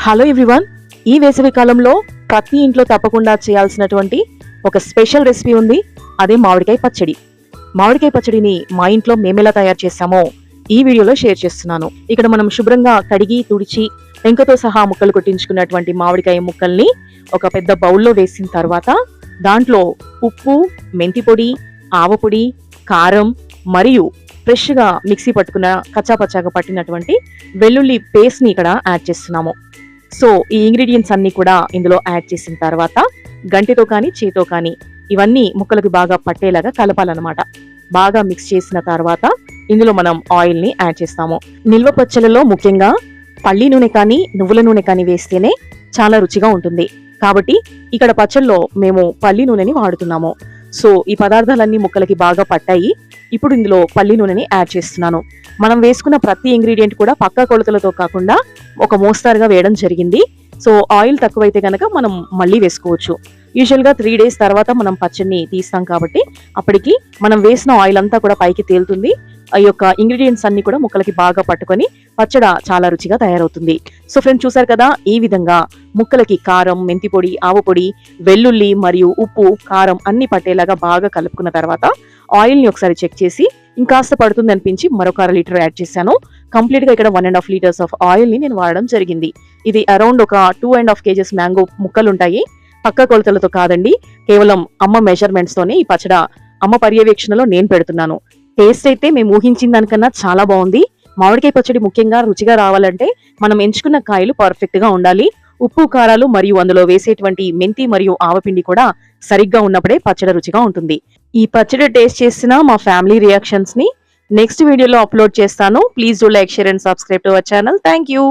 Hello everyone, ఈ వేసవి కాలంలో ప్రతి ఇంట్లో తప్పకుండా చేయాల్సినటువంటి ఒక స్పెషల్ రెసిపీ ఉంది. అదే మామిడికాయ పచ్చడి. మామిడికాయ పచ్చడిని మా ఇంట్లో మేమెలా తయారు చేస్తామో ఈ వీడియోలో షేర్ చేస్తున్నాను. ఇక్కడ మనం శుభ్రంగా కడిగి తుడిచి పెంకతో సహా ముక్కలు కొట్టించుకున్నటువంటి మామిడికాయ ముక్కల్ని ఒక పెద్ద బౌల్లో వేసిన తర్వాత దాంట్లో ఉప్పు, మెంతి పొడి, ఆవపొడి, కారం మరియు ఫ్రెష్గా మిక్సీ పట్టుకున్న కచ్చాపచ్చాగా పట్టినటువంటి వెల్లుల్లి పేస్ట్ ని ఇక్కడ యాడ్ చేస్తున్నాము. సో ఈ ఇంగ్రీడియంట్స్ అన్ని కూడా ఇందులో యాడ్ చేసిన తర్వాత గంటెతో కానీ చేతో కానీ ఇవన్నీ ముక్కలకు బాగా పట్టేలాగా కలపాలన్నమాట. బాగా మిక్స్ చేసిన తర్వాత ఇందులో మనం ఆయిల్ ని యాడ్ చేస్తాము. నిల్వ పచ్చళ్ళలో ముఖ్యంగా పల్లి నూనె కానీ నువ్వుల నూనె కానీ వేస్తేనే చాలా రుచిగా ఉంటుంది. కాబట్టి ఇక్కడ పచ్చళ్ళలో మేము పల్లి నూనెని వాడుతున్నాము. సో ఈ పదార్థాలన్నీ ముక్కలకి బాగా పట్టాయి. ఇప్పుడు ఇందులో పల్లి నూనెని యాడ్ చేస్తున్నాను. మనం వేసుకున్న ప్రతి ఇంగ్రీడియంట్ కూడా పక్కా కొలతలతో కాకుండా ఒక మోస్తారుగా వేయడం జరిగింది. సో ఆయిల్ తక్కువైతే కనుక మనం మళ్ళీ వేసుకోవచ్చు. యూజువల్ గా 3 days తర్వాత మనం పచ్చడిని తీస్తాం కాబట్టి అప్పటికి మనం వేసిన ఆయిల్ అంతా కూడా పైకి తేలుతుంది. ఈ యొక్క ఇంగ్రీడియంట్స్ అన్ని కూడా ముక్కలకి బాగా పట్టుకొని పచ్చడ చాలా రుచిగా తయారవుతుంది. సో ఫ్రెండ్స్, చూసారు కదా, ఈ విధంగా ముక్కలకి కారం, మెంతి పొడి, ఆవపొడి, వెల్లుల్లి మరియు ఉప్పు, కారం అన్ని పట్టేలాగా బాగా కలుపుకున్న తర్వాత ఆయిల్ ని ఒకసారి చెక్ చేసి ఇంకాస్త పడుతుంది అనిపించి మరొక 1/2 లీటర్ యాడ్ చేశాను. కంప్లీట్ గా ఇక్కడ 1.5 liters ఆఫ్ ఆయిల్ ని నేను వాడడం జరిగింది. ఇది అరౌండ్ ఒక 2.5 kgs మ్యాంగో ముక్కలు ఉంటాయి. పక్క కొలతలతో కాదండి, కేవలం అమ్మ మెజర్మెంట్స్ తోనే ఈ పచ్చడ అమ్మ పర్యవేక్షణలో నేను పెడుతున్నాను. టేస్ట్ అయితే మేము ఊహించిన దానికన్నా చాలా బాగుంది. మామిడికాయ పచ్చడి ముఖ్యంగా రుచిగా రావాలంటే మనం ఎంచుకున్న కాయలు పర్ఫెక్ట్ గా ఉండాలి. ఉప్పు, కారాలు మరియు అందులో వేసేటువంటి మెంతి మరియు ఆవపిండి కూడా సరిగ్గా ఉన్నప్పుడే పచ్చడి రుచిగా ఉంటుంది. ఈ పచ్చడి టేస్ట్ చేసిన మా ఫ్యామిలీ రియాక్షన్స్ ని నెక్స్ట్ వీడియోలో అప్లోడ్ చేస్తాను. Please do like, share and subscribe to our channel. Thank you.